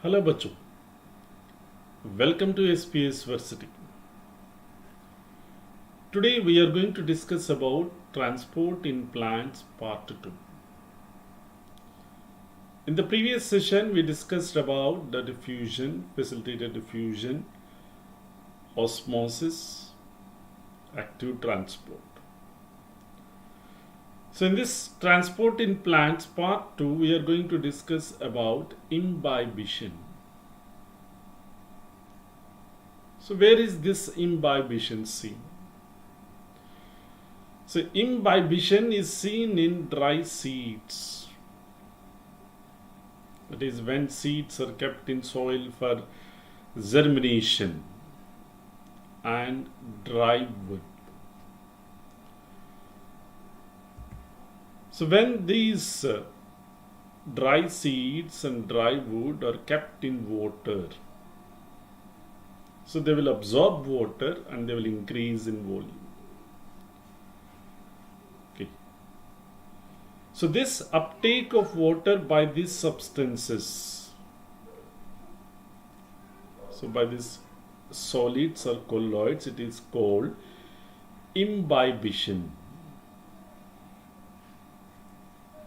Hello बच्चों, welcome to SPSVERSITY. Today we are going to discuss about transport in plants part 2. In the previous session we discussed about the diffusion, facilitated diffusion, osmosis, active transport. So in this transport in plants part 2 we are going to discuss about imbibition. So where is this imbibition seen? So imbibition is seen in dry seeds. That is when seeds are kept in soil for germination and dry wood. So when these dry seeds and dry wood are kept in water, so they will absorb water and they will increase in volume. Okay. So this uptake of water by these substances, so by these solids or colloids, it is called imbibition.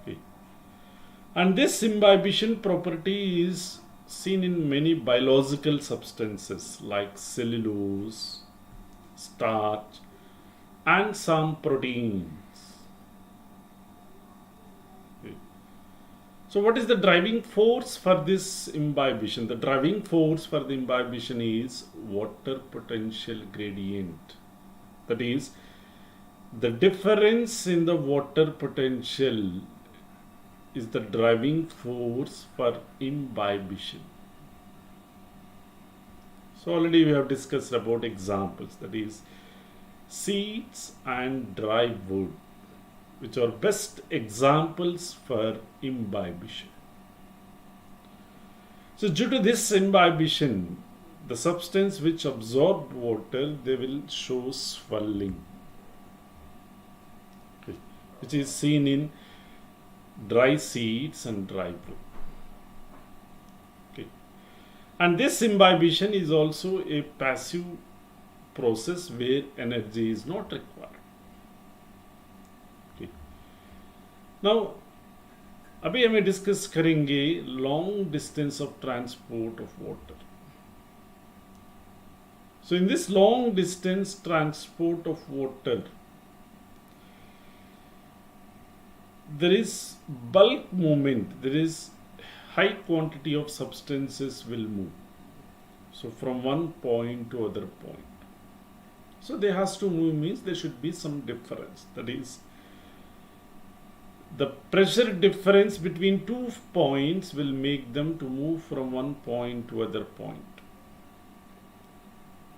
Okay. And this imbibition property is seen in many biological substances like cellulose, starch, and some proteins. Okay. So what is the driving force for this imbibition? The driving force for the imbibition is water potential gradient. That is, the difference in the water potential is the driving force for imbibition. So already we have discussed about examples, that is seeds and dry wood, which are best examples for imbibition. So due to this imbibition, the substance which absorb water, they will show swelling, okay, which is seen in dry seeds and dry wood. Okay. And this imbibition is also a passive process where energy is not required. Okay. Now, अभी हमें discuss करेंगे long distance of transport of water. So in this long distance transport of water, there is bulk movement, there is high quantity of substances will move. So from one point to other point. So they has to move means there should be some difference. That is, the pressure difference between 2 points will make them to move from one point to other point.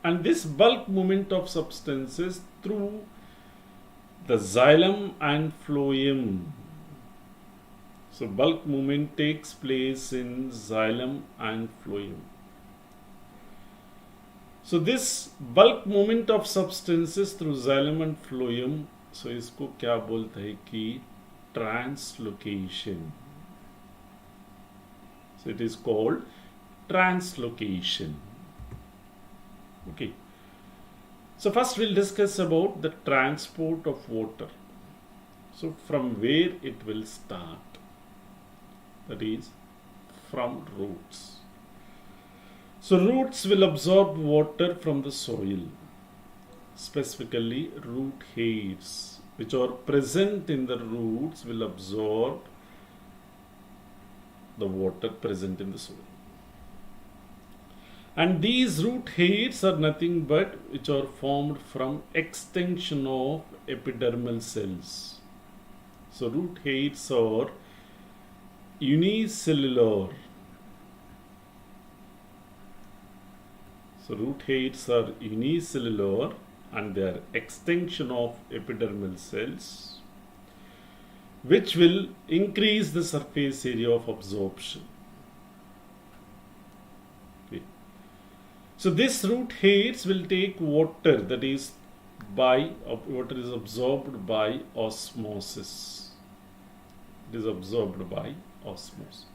And this bulk movement of substances through the xylem and phloem. So bulk movement takes place in xylem and phloem. So this bulk movement of substances through xylem and phloem, so इसको क्या बोलते हैं कि translocation. So it is called translocation. Okay. So first we'll discuss about the transport of water. So from where it will start, that is from roots. So roots will absorb water from the soil, specifically root hairs, which are present in the roots will absorb the water present in the soil. And these root hairs are nothing but which are formed from extension of epidermal cells. So root hairs are unicellular. So root hairs are unicellular and they are extension of epidermal cells, which will increase the surface area of absorption. So this root hairs will take water, that is water is absorbed by osmosis. It is absorbed by osmosis.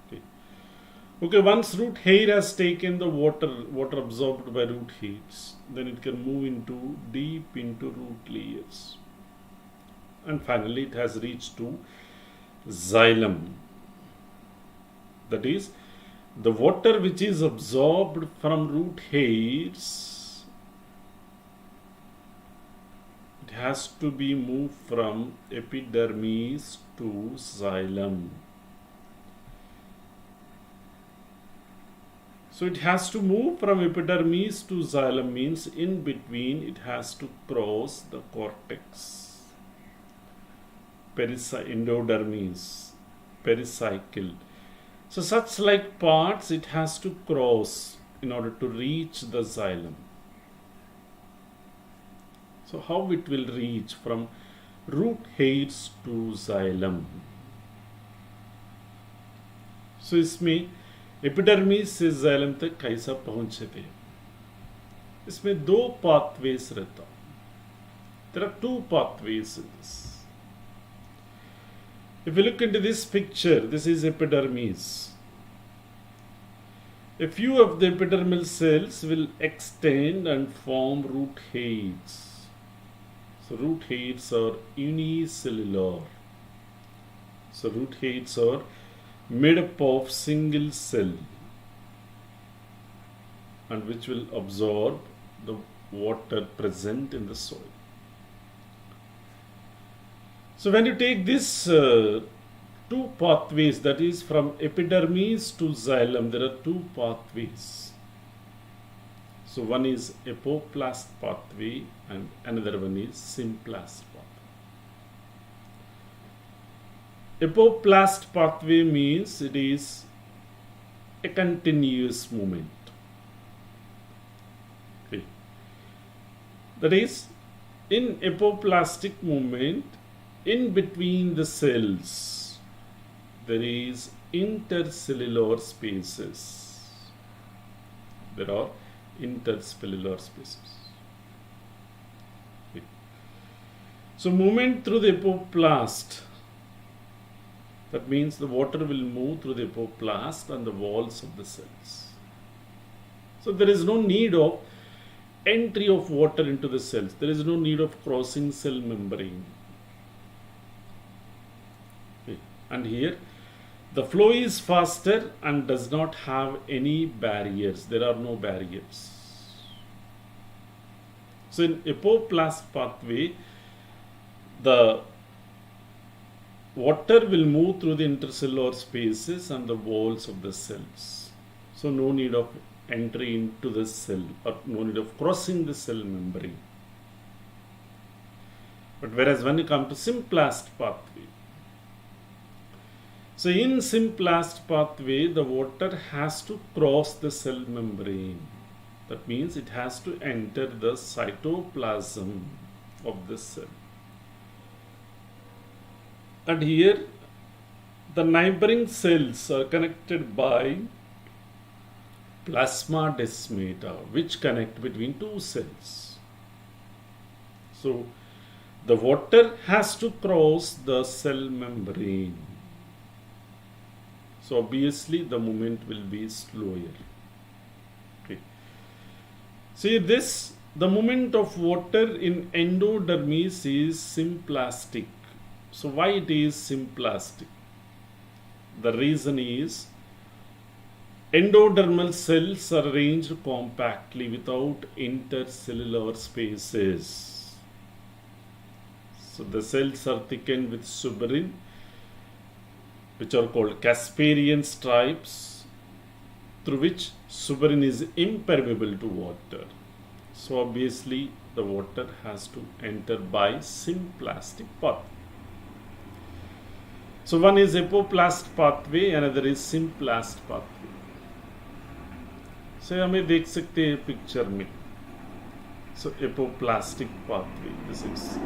Okay. Okay, once root hair has taken the water absorbed by root hairs, then it can move into deep into root layers. And finally it has reached to xylem. That is, the water which is absorbed from root hairs, it has to be moved from epidermis to xylem. So it has to move from epidermis to xylem, means in between it has to cross the cortex, endodermis, pericycle. So such like parts it has to cross in order to reach the xylem. So how it will reach from root hairs to xylem? So इसमें epidermis से xylem तक कैसा पहुंचे थे? इसमें दो pathways रहता. There are two pathways in this. If you look into this picture, this is epidermis. A few of the epidermal cells will extend and form root hairs. So root hairs are unicellular. So root hairs are made up of single cell and which will absorb the water present in the soil. So when you take this two pathways, that is from epidermis to xylem, there are two pathways. So one is Apoplast pathway and another one is Symplast pathway. Apoplast pathway means it is a continuous movement. Okay. That is, in apoplastic movement, in between the cells, there is intercellular spaces. There are intercellular spaces. Okay. So movement through the apoplast, that means the water will move through the apoplast and the walls of the cells. So there is no need of entry of water into the cells. There is no need of crossing cell membrane. Okay. And here the flow is faster and does not have any barriers. There are no barriers. So in apoplast pathway, the water will move through the intercellular spaces and the walls of the cells. So no need of entry into the cell or no need of crossing the cell membrane. But whereas when you come to Symplast pathway, so in Symplast pathway, the water has to cross the cell membrane. That means it has to enter the cytoplasm of the cell. And here the neighboring cells are connected by plasmadesmata, which connect between two cells. So the water has to cross the cell membrane. So obviously the movement will be slower. Okay. See this, the movement of water in endodermis is symplastic. So why it is symplastic? The reason is endodermal cells are arranged compactly without intercellular spaces. So the cells are thickened with suberin, which are called Casparian stripes, through which suberin is impermeable to water. So obviously the water has to enter by symplastic pathway. So one is apoplast pathway, another is Symplast pathway. So हमें देख सकते हैं picture में. So apoplastic pathway, this is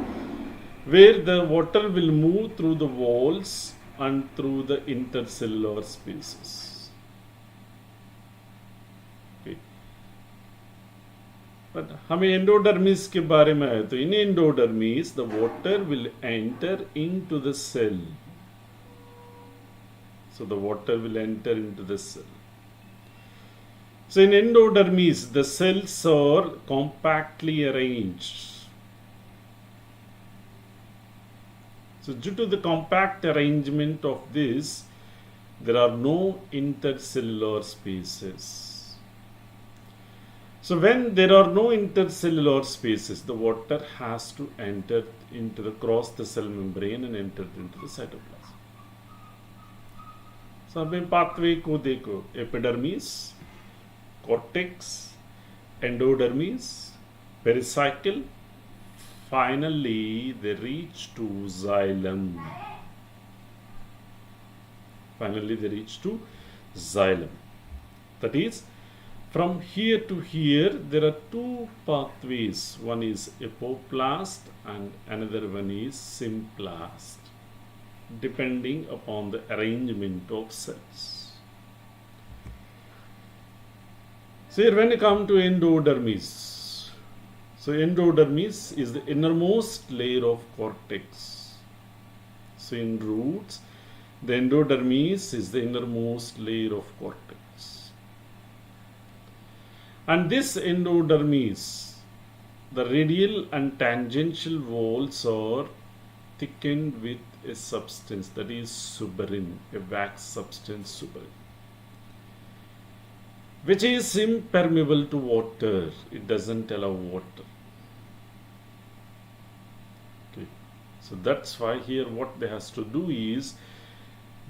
where the water will move through the walls and through the intercellular spaces. Okay. But हमें endodermis के बारे में है, तो in endodermis the water will enter into the cell. So the water will enter into the cell. So in endodermis, the cells are compactly arranged. So due to the compact arrangement of this, there are no intercellular spaces. So when there are no intercellular spaces, the water has to enter into the cross the cell membrane and enter into the cytoplasm. So अब pathway को देखो, epidermis, cortex, endodermis, pericycle, finally they reach to xylem. That is, from here to here there are two pathways. One is apoplast and another one is symplast, depending upon the arrangement of cells. So here when you come to endodermis, so endodermis is the innermost layer of cortex. So in roots, the endodermis is the innermost layer of cortex. And this endodermis, the radial and tangential walls are thickened with a substance, that is suberin, a wax substance suberin, which is impermeable to water. It doesn't allow water. Okay. So that's why here what they has to do is,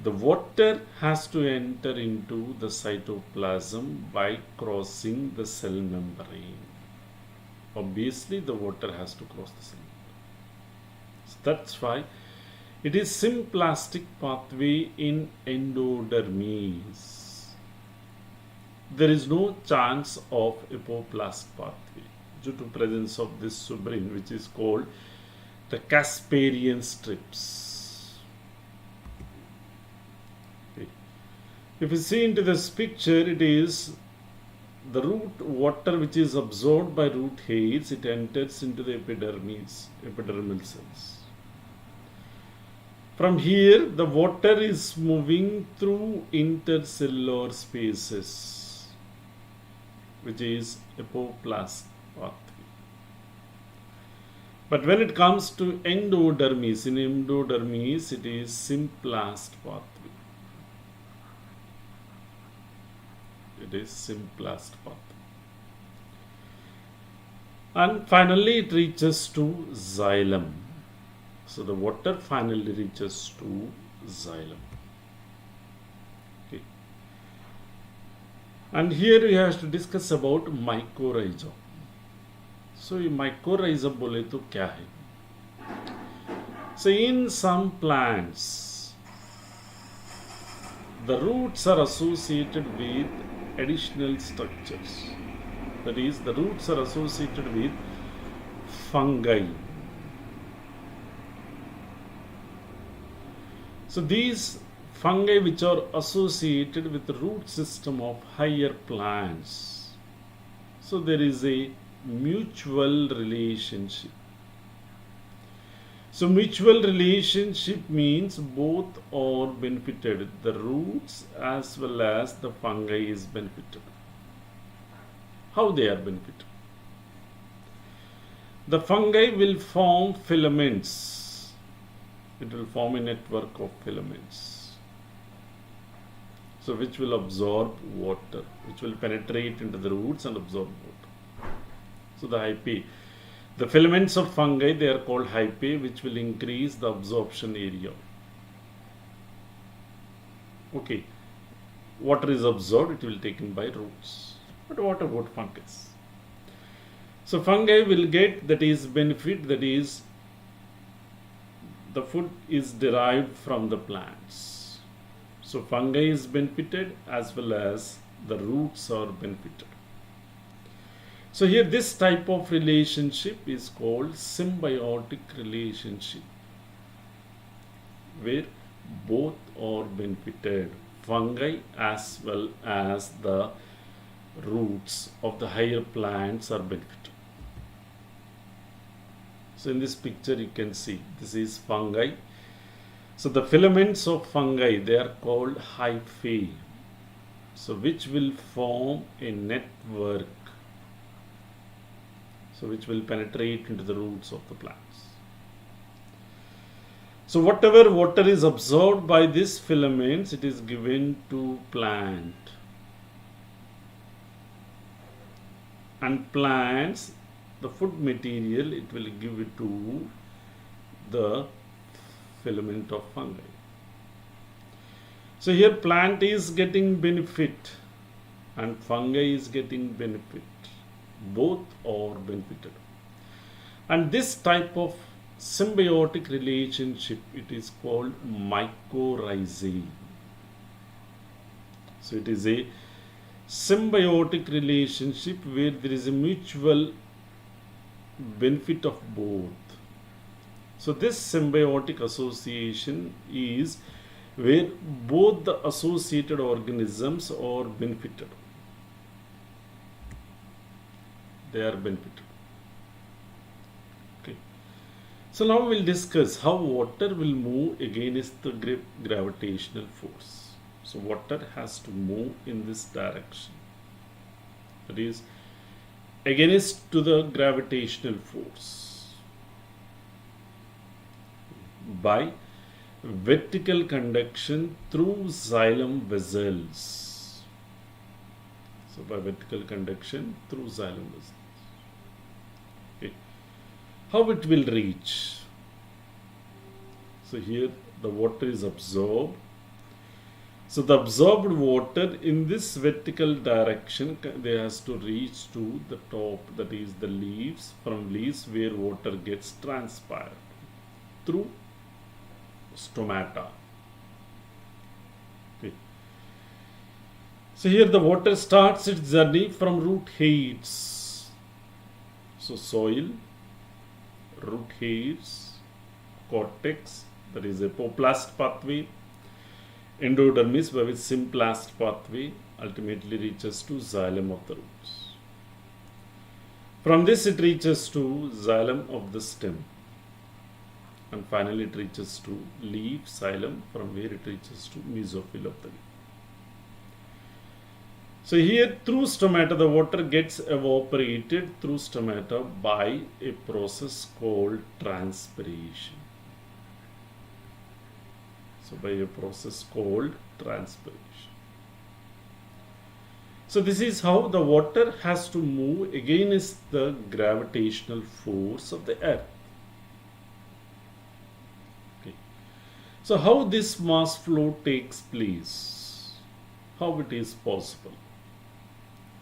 the water has to enter into the cytoplasm by crossing the cell membrane. Obviously the water has to cross the cell membrane. So that's why it is symplastic pathway in endodermis. There is no chance of apoplast pathway due to presence of this suberin, which is called the Casparian strips. Okay. If you see into this picture, it is the root water which is absorbed by root hairs. It enters into the epidermis, epidermal cells. From here, the water is moving through intercellular spaces, which is apoplast pathway. But when it comes to endodermis, in endodermis, it is symplast pathway. And finally, it reaches to xylem. So the water finally reaches to xylem. Okay. And here we have to discuss about mycorrhiza. So ये mycorrhiza बोले तो क्या है? So in some plants, the roots are associated with additional structures. That is, the roots are associated with fungi. So these fungi which are associated with the root system of higher plants. So there is a mutual relationship. So mutual relationship means both are benefited. The roots as well as the fungi is benefited. How they are benefited? The fungi will form filaments. It will form a network of filaments, so which will absorb water, which will penetrate into the roots and absorb water. So the hyphae, the filaments of fungi, they are called hyphae, which will increase the absorption area. Okay, water is absorbed, it will be taken by roots. But what about fungus? So fungi will get, that is benefit, that is the food is derived from the plants. So fungi is benefited as well as the roots are benefited. So here this type of relationship is called symbiotic relationship, where both are benefited, fungi as well as the roots of the higher plants are benefited. So in this picture you can see this is fungi. So the filaments of fungi, they are called hyphae. so which will form a network, so which will penetrate into the roots of the plants. So whatever water is absorbed by these filaments, it is given to plant. And plants, the food material, it will give it to the filament of fungi. So here plant is getting benefit and fungi is getting benefit. Both are benefited. And this type of symbiotic relationship, it is called mycorrhizal. So it is a symbiotic relationship where there is a mutual benefit of both. So this symbiotic association is where both the associated organisms are benefited. They are benefited. Okay. So now we will discuss how water will move against the gravitational force. So water has to move in this direction. That is against to the gravitational force by vertical conduction through xylem vessels. So by vertical conduction through xylem vessels. Okay. How it will reach? So here the water is absorbed. So the absorbed water in this vertical direction, they has to reach to the top, that is the leaves, from leaves where water gets transpired through stomata. Okay. So here the water starts its journey from root hairs. So soil, root hairs, cortex, that is Apoplast pathway, Endodermies by which Symplast pathway ultimately reaches to xylem of the roots. From this it reaches to xylem of the stem. And finally it reaches to leaf, xylem, from where it reaches to mesophyll of the leaf. So here through stomata the water gets evaporated through stomata by a process called transpiration. So by a process called transpiration. So this is how the water has to move against the gravitational force of the earth. Okay. So how this mass flow takes place? How it is possible?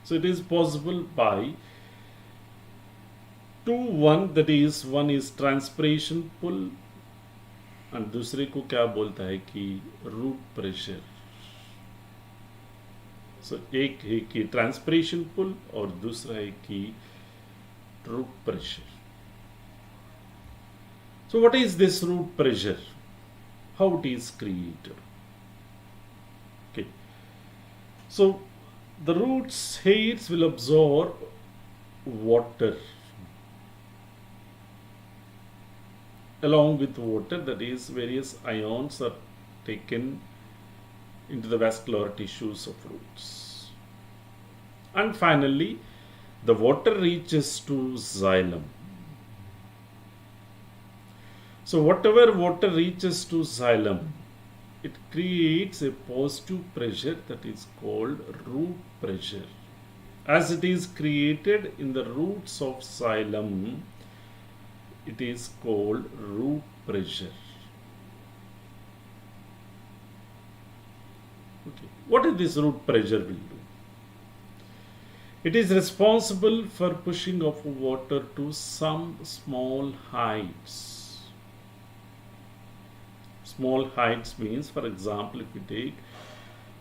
So it is possible by one, that is one is transpiration pull and दूसरे को क्या बोलता है कि root pressure. सो एक है कि transpiration pull और दूसरा है कि root pressure. So what is this root pressure? How it is created? Okay. So the roots hairs will absorb water along with water, that is various ions are taken into the vascular tissues of roots. And finally the water reaches to xylem. So whatever water reaches to xylem, it creates a positive pressure that is called root pressure. As it is created in the roots of xylem, it is called root pressure. Okay. What is this root pressure will do? It is responsible for pushing of water to some small heights. Small heights means, for example, if we take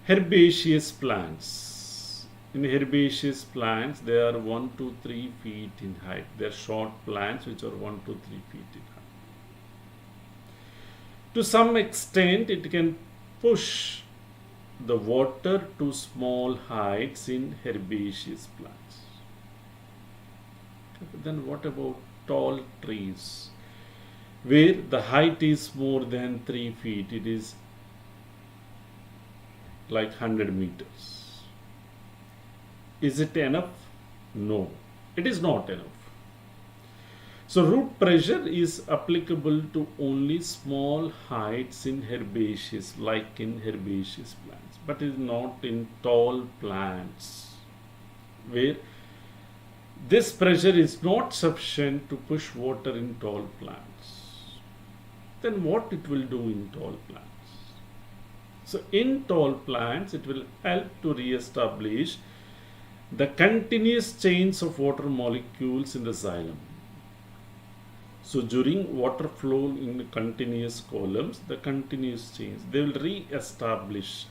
herbaceous plants. In herbaceous plants, they are 1 to 3 feet in height. They are short plants which are 1 to 3 feet in height. To some extent, it can push the water to small heights in herbaceous plants. Then what about tall trees, where the height is more than 3 feet? It is like 100 meters. Is it enough? No, it is not enough. So root pressure is applicable to only small heights in herbaceous, like in herbaceous plants, but is not in tall plants, where this pressure is not sufficient to push water in tall plants. Then what it will do in tall plants? So in tall plants, it will help to re-establish the continuous chains of water molecules in the xylem. So during water flow in the continuous columns, the continuous chains, they will re-establish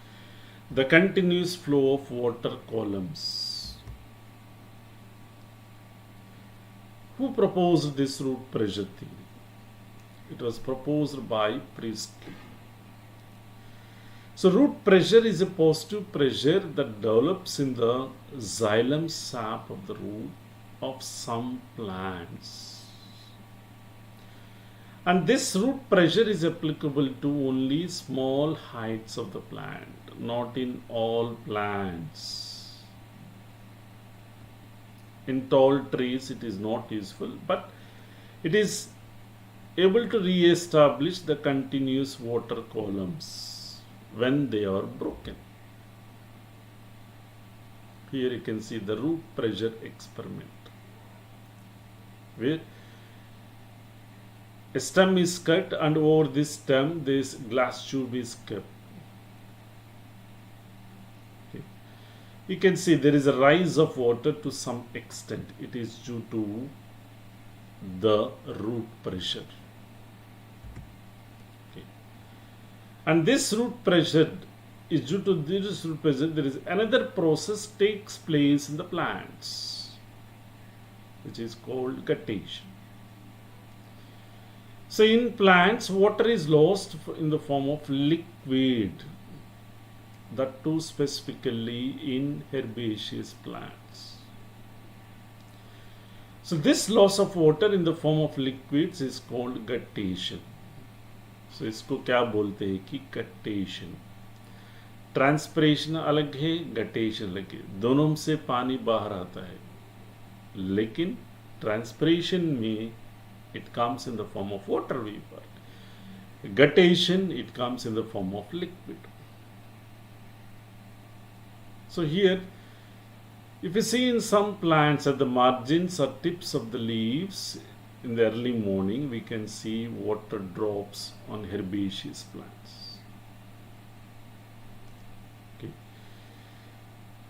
the continuous flow of water columns. Who proposed this root pressure theory? It was proposed by Priestley. So root pressure is a positive pressure that develops in the xylem sap of the root of some plants. And this root pressure is applicable to only small heights of the plant, not in all plants. In tall trees it is not useful, but it is able to re-establish the continuous water columns when they are broken. Here you can see the root pressure experiment, where a stem is cut and over this stem this glass tube is kept. Okay. You can see there is a rise of water to some extent. It is due to the root pressure. And this root pressure is due to this root pressure. There is another process takes place in the plants, which is called cuttation. So in plants, water is lost in the form of liquid, that too specifically in herbaceous plants. So this loss of water in the form of liquids is called cuttation. So इसको क्या बोलते हैं कि कटेशन. Transpiration अलग है, guttation अलग है, दोनों से पानी बाहर आता है, लेकिन ट्रांसपिरेशन में it comes in the form of water vapor. Guttation, it comes in the form of liquid. So here, if you see in some plants at the margins or tips of the leaves, in the early morning, we can see water drops on herbaceous plants. Okay.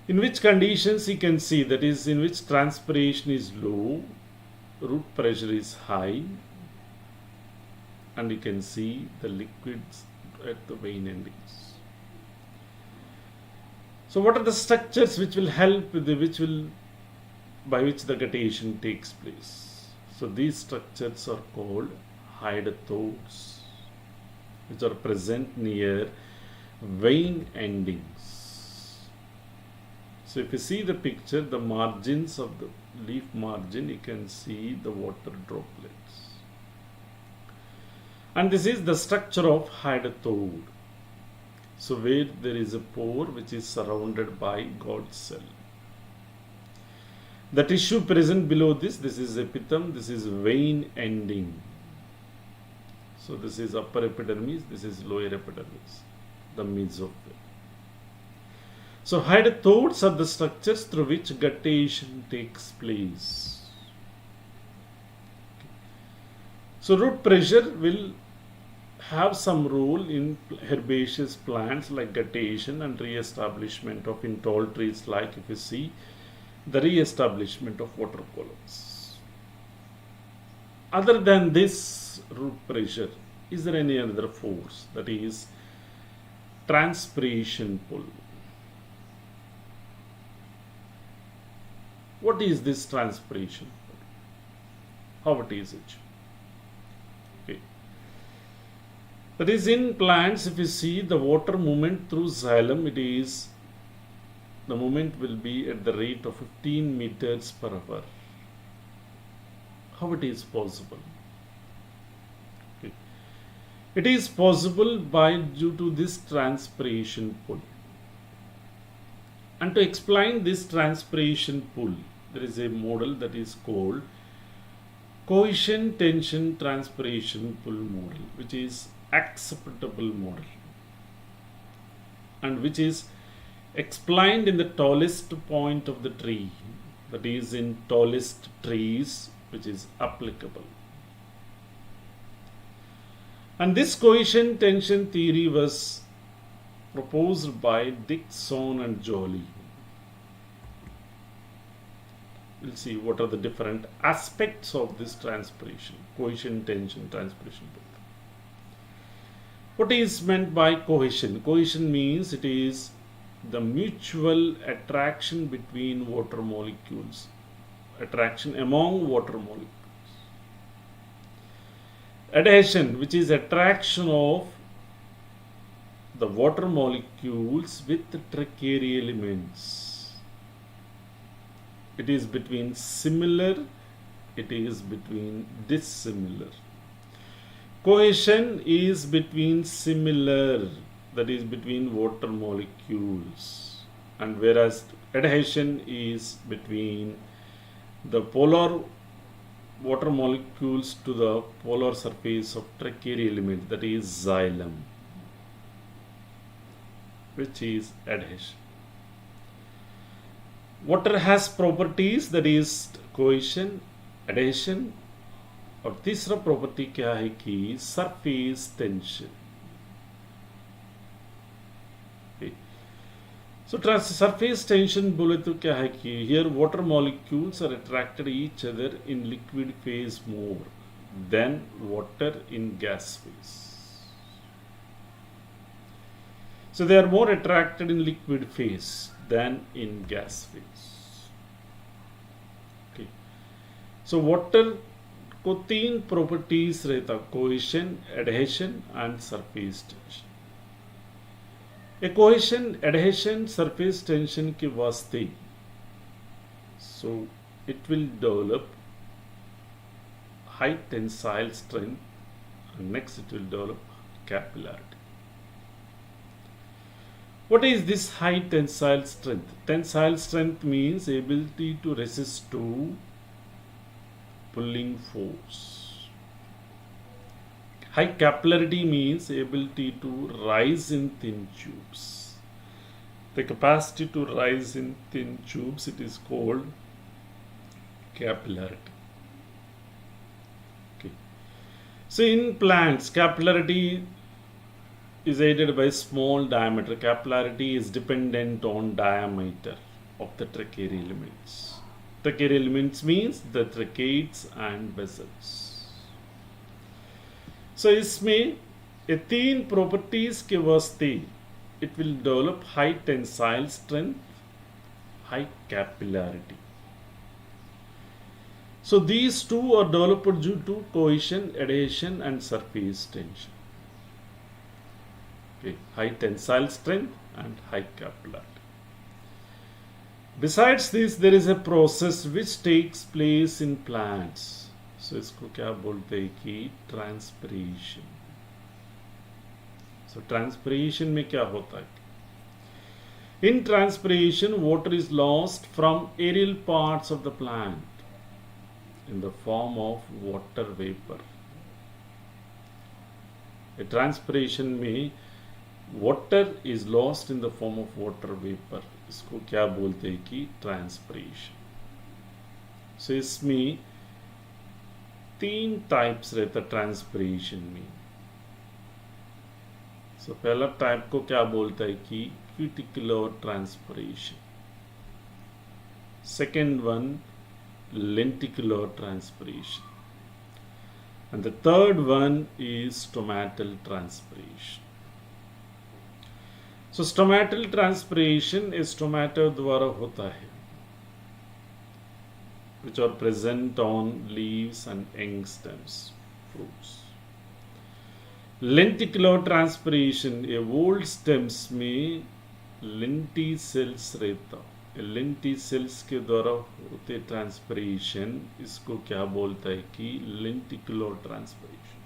In which conditions you can see, that is, in which transpiration is low, root pressure is high, and you can see the liquids at the vein endings. So what are the structures which will help with by which the guttation takes place? So these structures are called hydatodes, which are present near vein endings. So if you see the picture, the margins of the leaf margin, you can see the water droplets. And this is the structure of hydatode. So where there is a pore which is surrounded by God's cell. The tissue present below this is epithelium, this is vein ending. So this is upper epidermis, this is lower epidermis, the mesophil. So hydatodes are the structures through which guttation takes place. So root pressure will have some role in herbaceous plants like guttation and re-establishment of in tall trees, like if you see the re-establishment of water columns. Other than this root pressure, is there any other force, that is transpiration pull? What is this transpiration pull? How it is it? Okay. That is, in plants, if you see the water movement through xylem, the movement will be at the rate of 15 meters per hour. How it is possible? Okay. It is possible due to this transpiration pull. And to explain this transpiration pull, there is a model that is called Cohesion tension transpiration pull model, which is acceptable model and which is explained in the tallest point of the tree, that is in tallest trees, which is applicable. And this cohesion tension theory was proposed by Dicot and Joly. We'll see what are the different aspects of this transpiration, cohesion, tension, transpiration. What is meant by cohesion? Cohesion means it is the mutual attraction between water molecules, attraction among water molecules. Adhesion, which is attraction of the water molecules with tertiary elements. It is between similar, it is between dissimilar. Cohesion is between similar, that is between water molecules, and whereas adhesion is between the polar water molecules to the polar surface of tertiary element, that is xylem, which is adhesion. Water has properties, that is cohesion, adhesion, और तीसरा property क्या है कि surface tension. So surface tension बोले तो क्या है कि here water molecules are attracted each other in liquid phase more than water in gas phase. So they are more attracted in liquid phase than in gas phase. Okay. So water को तीन properties रहता, cohesion, adhesion and surface tension. A cohesion, adhesion, surface tension के वास्ते so it will develop high tensile strength and next it will develop capillarity. What is this high tensile strength? Tensile strength means ability to resist to pulling force. High capillarity means ability to rise in thin tubes. The capacity to rise in thin tubes, it is called capillarity. Okay. So in plants, capillarity is aided by small diameter. Capillarity is dependent on diameter of the tertiary elements. Tertiary elements means the tracheids and vessels. So इसमें ये तीन properties के वास्ते it will develop high tensile strength, high capillarity. So these two are developed due to cohesion, adhesion and surface tension. Okay, high tensile strength and high capillarity. Besides this, there is a process which takes place in plants. So इसको क्या बोलते हैं कि transpiration. So transpiration में क्या होता है? In transpiration, water is lost from aerial parts of the plant in the form of water vapor. A transpiration में water is lost in the form of water vapor. इसको क्या बोलते हैं कि ट्रांसपरेशन. सो इसमें तीन टाइप्स रहता ट्रांसपरेशन में. सो पहला टाइप को क्या बोलता है कि cuticular transpiration. Second one lenticular transpiration and the third one is stomatal transpiration. So stomatal transpiration is stomata द्वारा होता है, which are present on leaves and young stems, fruits. Lenticular transpiration, ये old stems में lenticels रहता, lenticels के द्वारा होते transpiration, इसको क्या बोलता है कि lenticular transpiration.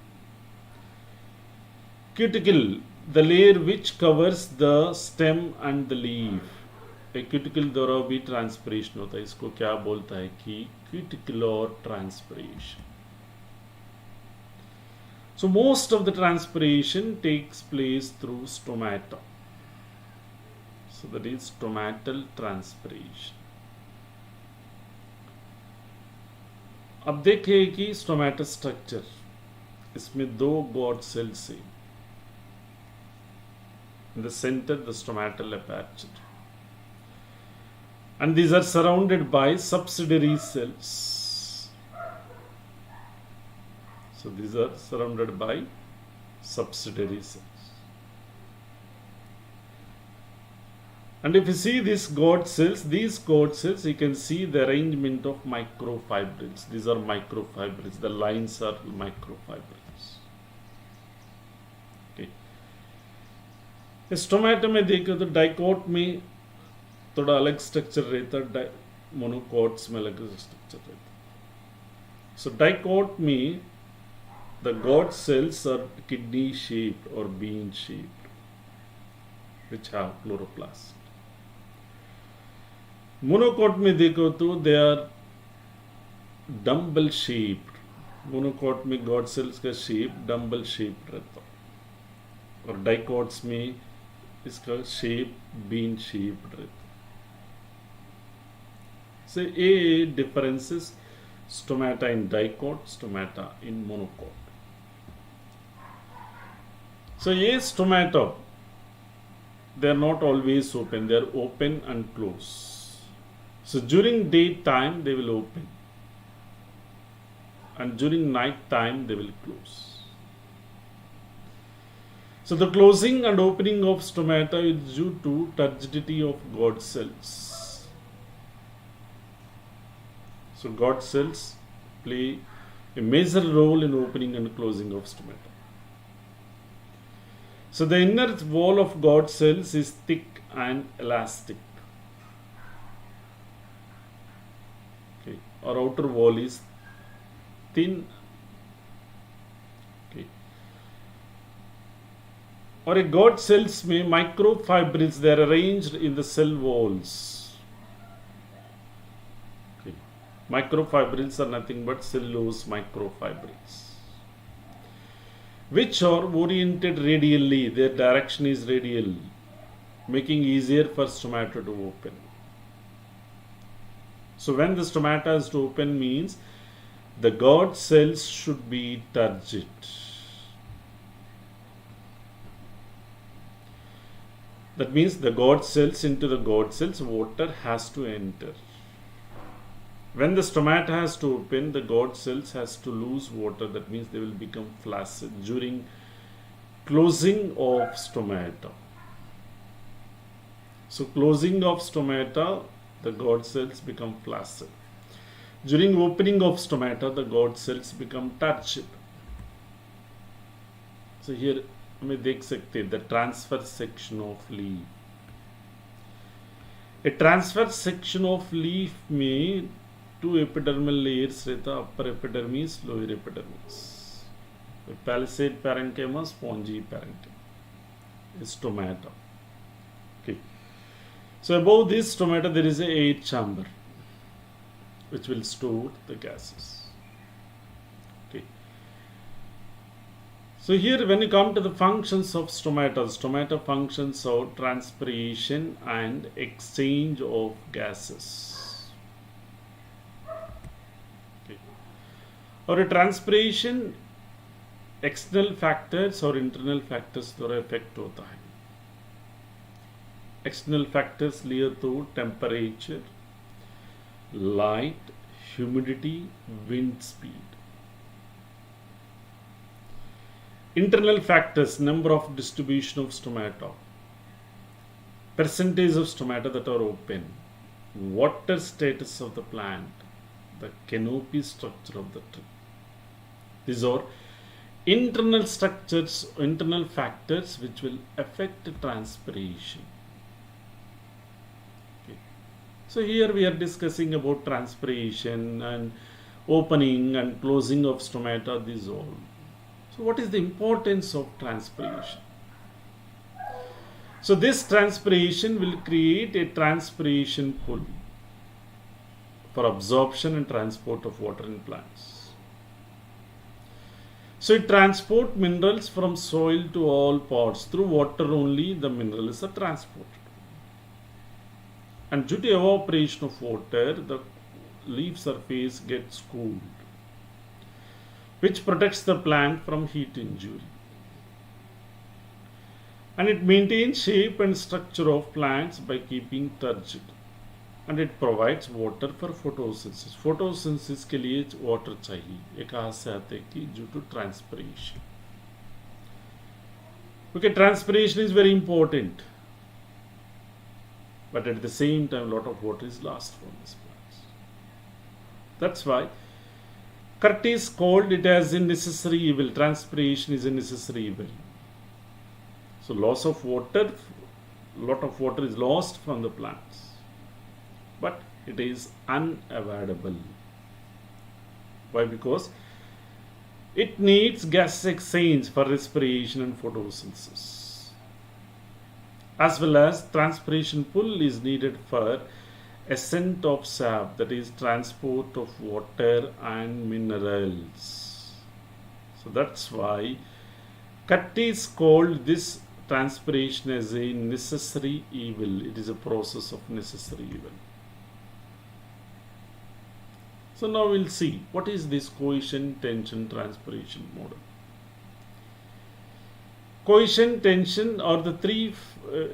Cuticle, the layer which covers the stem and the leaf, cuticle द्वारा भी ट्रांसपिरेशन होता है. इसको क्या बोलता है कि cuticular transpiration. So most of the transpiration takes place through stomata. So that is stomatal transpiration. अब देखिए कि स्टोमेटा स्ट्रक्चर, इसमें दो गॉड सेल्स हैं. In the center, the stomatal aperture, and these are surrounded by subsidiary cells. So these are surrounded by subsidiary cells. And if you see these God cells, you can see the arrangement of microfibrils. These are microfibrils. The lines are microfibrils. Okay. Stomata में देखो तो dicot में थोड़ा अलग structure रहता है, monocots में अलग स्ट्रक्चर रहता है. सो डाइकोट में the God cells are kidney shaped or bean shaped, which have chloroplast. Monocot में देखो तो they are dumbbell shaped. Monocot में God cells का shape dumbbell shaped रहता है, और dicots में इसका shape bean shaped रहता है. So a differences stomata in dicot, stomata in monocot. So a stomata, they are not always open, they are open and close. So during daytime they will open, and during night time they will close. So the closing and opening of stomata is due to turgidity of God cells. So God cells play a major role in opening and closing of stomata. So the inner wall of God cells is thick and elastic. Okay. Or outer wall is thin. Okay. Or a God cells में microfibrils, they are arranged in the cell walls. Okay. Microfibrils are nothing but cellulose microfibrils, which are oriented radially. Their direction is radial, making easier for stomata to open. So when the stomata is to open means the God cells should be turgid. That means the God cells, into the God cells water has to enter. When the stomata has to open, the God cells has to lose water. That means they will become flaccid during closing of stomata. So closing of stomata, the God cells become flaccid. During opening of stomata, the God cells become turgid. So here हमें देख सकते हैं the transfer section of leaf. A transfer section of leaf में two epidermal layers रहता, upper epidermis, lower epidermis. Palisade parenchyma, spongy parenchyma, stomata. Okay. So above this stomata there is a air chamber which will store the gases. Okay. So here when you come to the functions of stomata functions are transpiration and exchange of gases. और transpiration external factors और internal factors द्वारा effect होता है. External factors लिए तो temperature, light, humidity, wind speed. Internal factors, number of distribution of stomata, percentage of stomata that are open, water status of the plant, the canopy structure of the tree. These are internal structures, internal factors which will affect transpiration. Okay. So here we are discussing about transpiration and opening and closing of stomata, these all. So what is the importance of transpiration? So this transpiration will create a transpiration pull for absorption and transport of water in plants. So it transports minerals from soil to all parts. Through water only the minerals are transported. And due to evaporation of water, the leaf surface gets cooled, which protects the plant from heat injury. And it maintains shape and structure of plants by keeping turgid. And it provides water for photosynthesis. Photosynthesis के लिए water चाहिए. ये कहाँ से आते हैं कि due to transpiration. Okay, transpiration is very important, but at the same time, a lot of water is lost from these plants. That's why Curtis called it as a necessary evil. Transpiration is a necessary evil. So loss of water, lot of water is lost from the plants, but it is unavoidable. Why? Because it needs gas exchange for respiration and photosynthesis, as well as transpiration pull is needed for ascent of sap, that is transport of water and minerals. So that's why Curtis called this transpiration as a necessary evil. It is a process of necessary evil. So now we'll see what is this cohesion, tension, transpiration model. Cohesion, tension are the three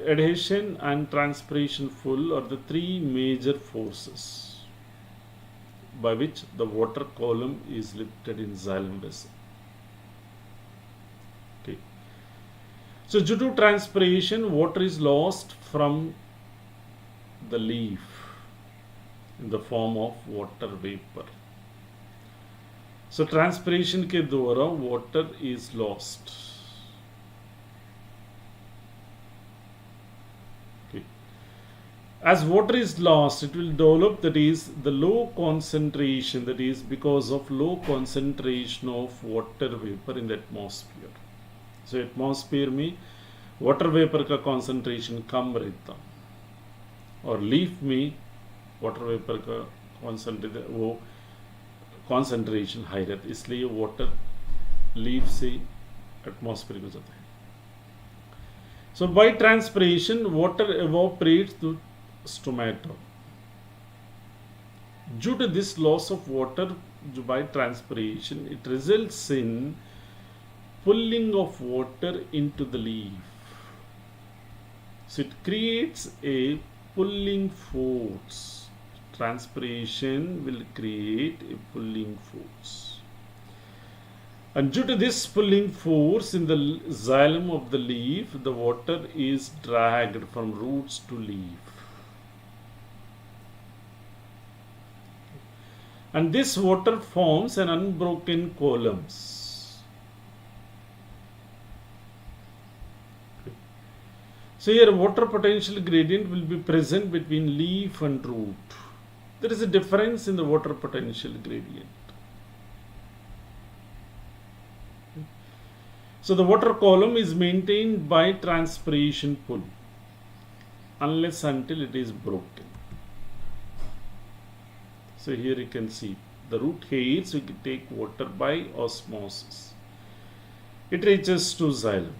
adhesion and transpiration pull are the three major forces by which the water column is lifted in xylem vessel. Okay. So due to transpiration, water is lost from the leaf in the form of water vapor. So transpiration के द्वारा water is lost. Okay. As water is lost, it will develop, that is the low concentration, that is because of low concentration of water vapor in the atmosphere. So atmosphere में water vapor का concentration कम रहता और leaf में water vapour का concentration high रहता है, इसलिए water leaf से एटमॉस्फेयर को जाता है. So by transpiration water evaporates to stomata. Due to this loss of water by transpiration, it results in pulling of water into the leaf. So it creates a pulling force. Transpiration will create a pulling force, and due to this pulling force in the xylem of the leaf, the water is dragged from roots to leaf, and this water forms an unbroken columns. So here water potential gradient will be present between leaf and root. There is a difference in the water potential gradient. So the water column is maintained by transpiration pull unless until it is broken. So here you can see the root hairs, we can take water by osmosis. It reaches to xylem.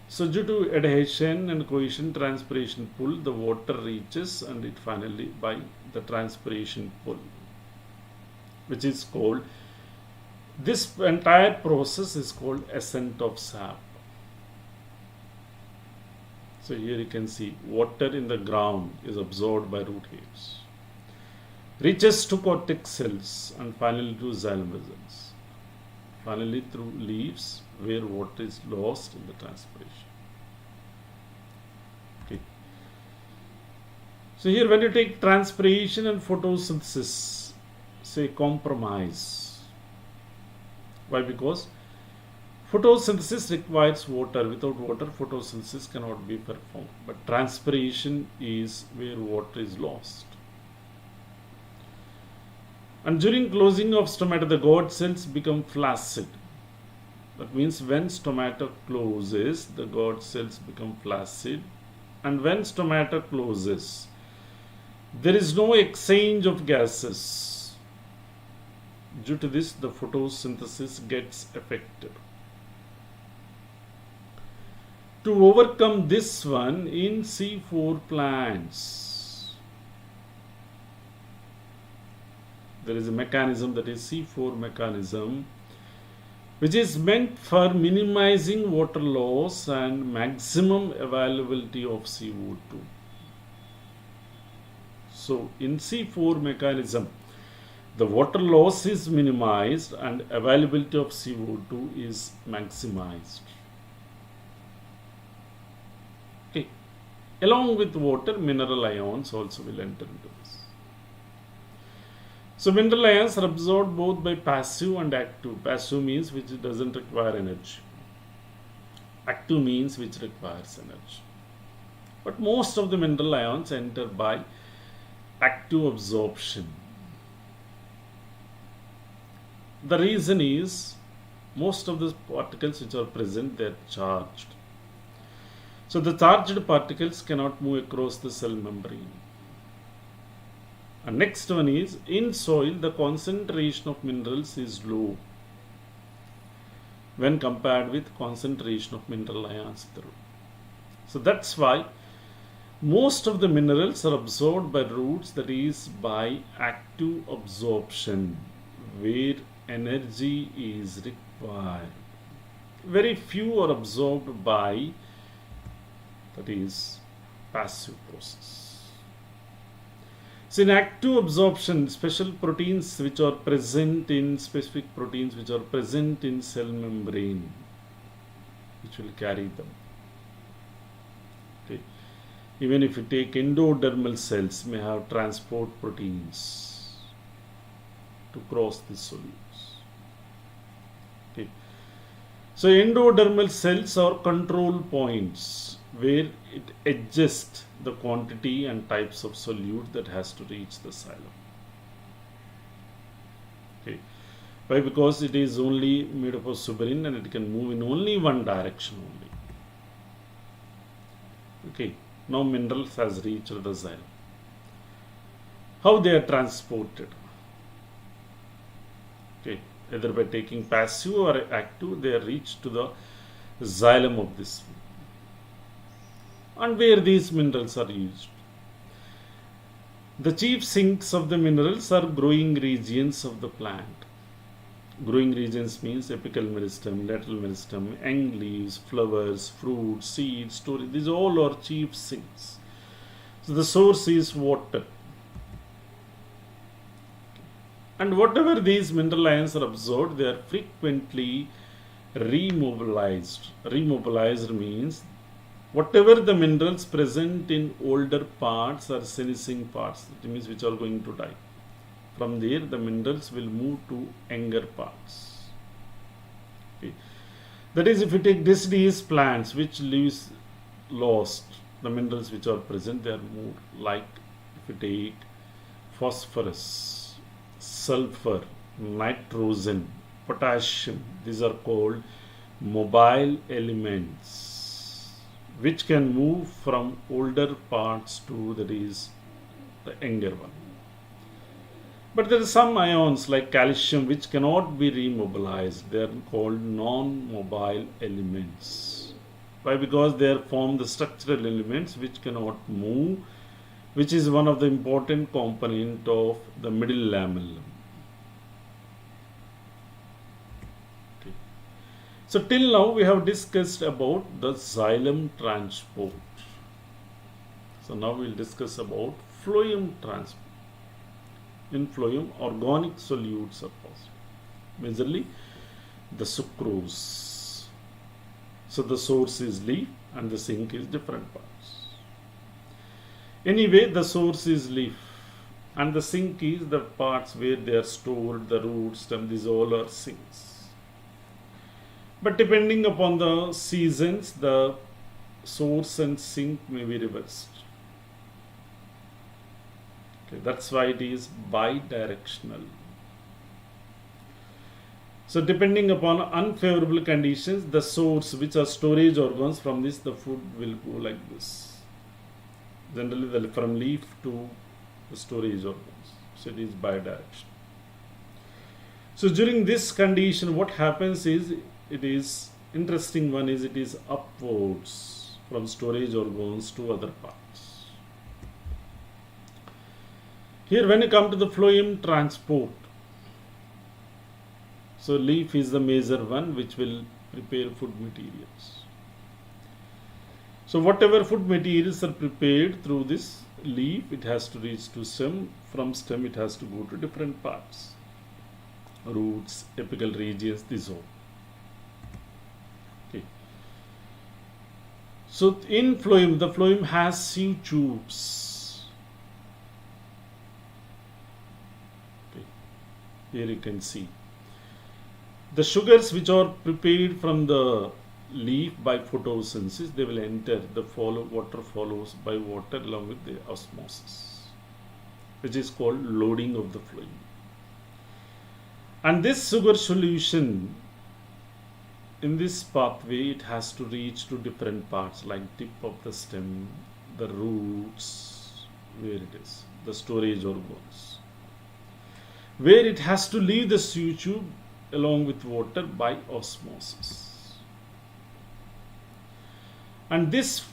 So due to adhesion and cohesion, transpiration pull, the water reaches and it finally by the transpiration pull, which is called, this entire process is called ascent of sap. So here you can see water in the ground is absorbed by root hairs, reaches to cortex cells and finally to xylem vessels, finally through leaves where water is lost in the transpiration. Okay. So here when you take transpiration and photosynthesis, say compromise. Why? Because photosynthesis requires water. Without water, photosynthesis cannot be performed. But transpiration is where water is lost. And during closing of stomata, the guard cells become flaccid. That means when stomata closes, the guard cells become flaccid and when stomata closes, there is no exchange of gases. Due to this, the photosynthesis gets affected. To overcome this one, in C4 plants, there is a mechanism, that is C4 mechanism, which is meant for minimizing water loss and maximum availability of CO2. So in C4 mechanism, the water loss is minimized and availability of CO2 is maximized. Okay. Along with water, mineral ions also will enter into this. So mineral ions are absorbed both by passive and active. Passive means which doesn't require energy. Active means which requires energy. But most of the mineral ions enter by active absorption. The reason is most of the particles which are present, they are charged. So the charged particles cannot move across the cell membrane. And next one is, in soil the concentration of minerals is low when compared with concentration of mineral ions through. So that's why most of the minerals are absorbed by roots, that is by active absorption, where energy is required. Very few are absorbed by, that is, passive process. So in active absorption, special proteins which are present in, specific proteins which are present in cell membrane, which will carry them. Okay. Even if you take endodermal cells, may have transport proteins to cross the solutes. Okay. So endodermal cells are control points where it adjusts the quantity and types of solute that has to reach the xylem. Okay. Why? Because it is only made up of suberin and it can move in only one direction only. Okay. Now minerals has reached the xylem. How they are transported? Okay. Either by taking passive or active, they are reached to the xylem of this. And where these minerals are used? The chief sinks of the minerals are growing regions of the plant. Growing regions means apical meristem, lateral meristem, young leaves, flowers, fruits, seeds, storage. These all are chief sinks. So the source is water. And whatever these mineral ions are absorbed, they are frequently remobilized. Remobilized means whatever the minerals present in older parts are senescing parts, that means which are going to die. From there, the minerals will move to younger parts. Okay. That is, if you take deciduous plants which leaves lost, the minerals which are present, they are moved. Like if you take phosphorus, sulfur, nitrogen, potassium, these are called mobile elements, which can move from older parts to, that is, the younger one. But there are some ions like calcium which cannot be remobilized. They are called non-mobile elements. Why? Because they form the structural elements which cannot move, which is one of the important component of the middle lamellum. Okay. So till now we have discussed about the xylem transport. So now we will discuss about phloem transport. In phloem, organic solutes are possible, majorly the sucrose. So the source is leaf and the sink is different parts. Anyway, the source is leaf and the sink is the parts where they are stored, the roots, stem, these all are sinks. But depending upon the seasons, the source and sink may be reversed. Okay, that's why it is bidirectional. So depending upon unfavorable conditions, the source, which are storage organs, from this the food will go like this. generally from leaf to the storage organs. So it is bidirectional. So during this condition, what happens is, it is interesting one is it is upwards from storage organs to other parts. Here when you come to the phloem transport, so leaf is the major one which will prepare food materials. So whatever food materials are prepared through this leaf, it has to reach to stem. From stem it has to go to different parts. Roots, apical regions, this all. Okay. So in phloem, the phloem has sieve tubes. Okay. Here you can see the sugars which are prepared from the leaf by photosynthesis, they will enter the water follows by water along with the osmosis, which is called loading of the phloem. And this sugar solution in this pathway, it has to reach to different parts like tip of the stem, the roots, where it is, the storage organs, where it has to leave the sieve tube along with water by osmosis. And this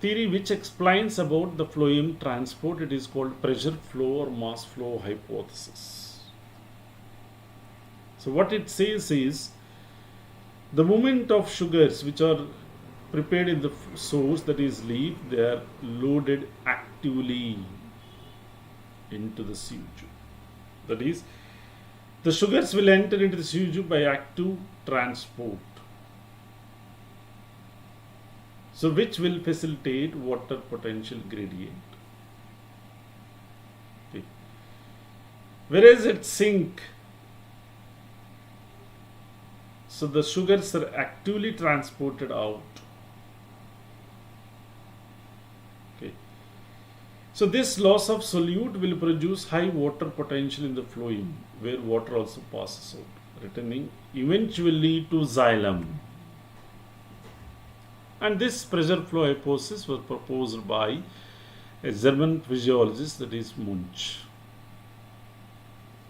theory which explains about the phloem transport, it is called pressure flow or mass flow hypothesis. So what it says is, the movement of sugars which are prepared in the source, that is leaf, they are loaded actively into the sieve tube. That is, the sugars will enter into the sieve tube by active transport. So which will facilitate water potential gradient. Okay. Whereas at sink, so the sugars are actively transported out. Okay. So this loss of solute will produce high water potential in the phloem, where water also passes out, returning eventually to xylem. And this pressure flow hypothesis was proposed by a German physiologist, that is Munch.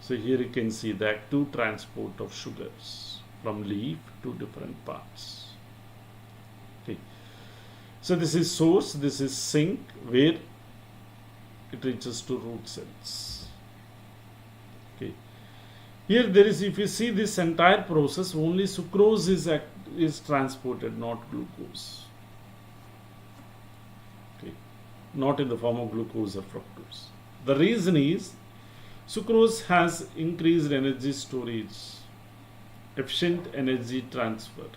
So here you can see the active transport of sugars from leaf to different parts. Okay. So this is source, this is sink, where it reaches to root cells. Okay. Here there is, if you see this entire process, only sucrose is transported, not glucose. Okay. Not in the form of glucose or fructose. The reason is, sucrose has increased energy storage, efficient energy transfer,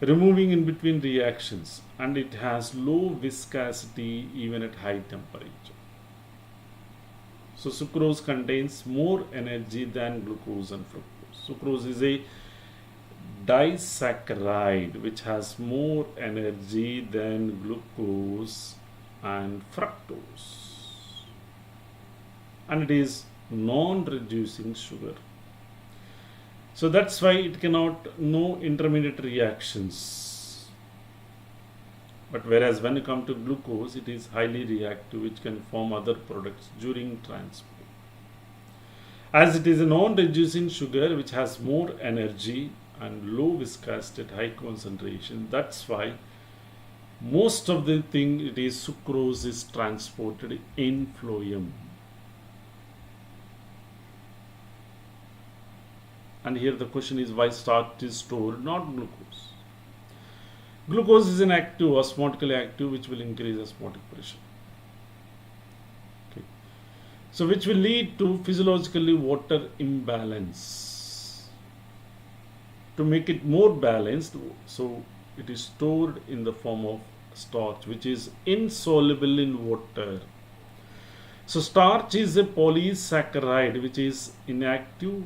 removing in between reactions, and it has low viscosity even at high temperature. So sucrose contains more energy than glucose and fructose. Sucrose is a disaccharide which has more energy than glucose and fructose, and it is non-reducing sugar. So that's why it cannot, no intermediate reactions. But whereas when you come to glucose, it is highly reactive, which can form other products during transport. As it is a non-reducing sugar which has more energy and low viscosity at high concentration, that's why most of the thing, it is sucrose is transported in phloem. And here the question is, why starch is stored, not glucose? Glucose is an active, osmotically active, which will increase osmotic pressure. Okay. So which will lead to physiologically water imbalance. To make it more balanced, so it is stored in the form of starch, which is insoluble in water. So starch is a polysaccharide which is inactive,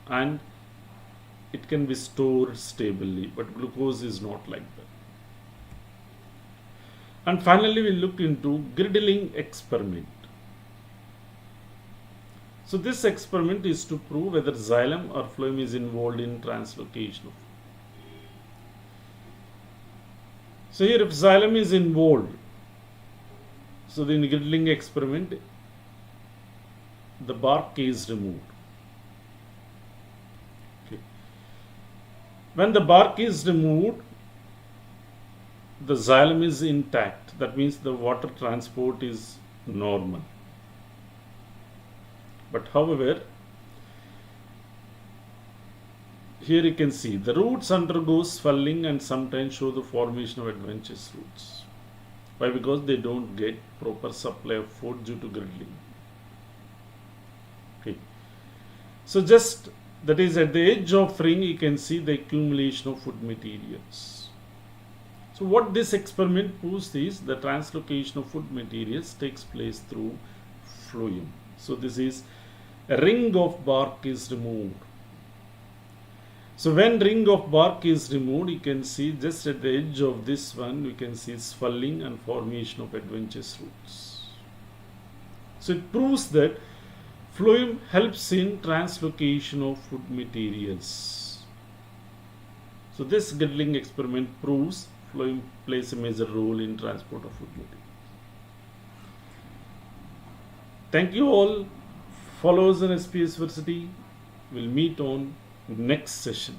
and it can be stored stably, but glucose is not like that. And finally we look into Griddling Experiment. So this experiment is to prove whether xylem or phloem is involved in translocation of. So here if xylem is involved, so in the Griddling experiment, the bark is removed. Okay. When the bark is removed, the xylem is intact. That means the water transport is normal. But however, here you can see the roots undergo swelling and sometimes show the formation of adventitious roots. Why? Because they don't get proper supply of food due to griddling. Okay. So just that is at the edge of ring you can see the accumulation of food materials. So what this experiment proves is the translocation of food materials takes place through phloem. So this is a ring of bark is removed. So when ring of bark is removed, you can see just at the edge of this one, we can see swelling and formation of adventitious roots. So it proves that phloem helps in translocation of food materials. So this Griddling experiment proves phloem plays a major role in transport of food materials. Thank you all. Follow us on SPSVERSITY. We'll meet on next session.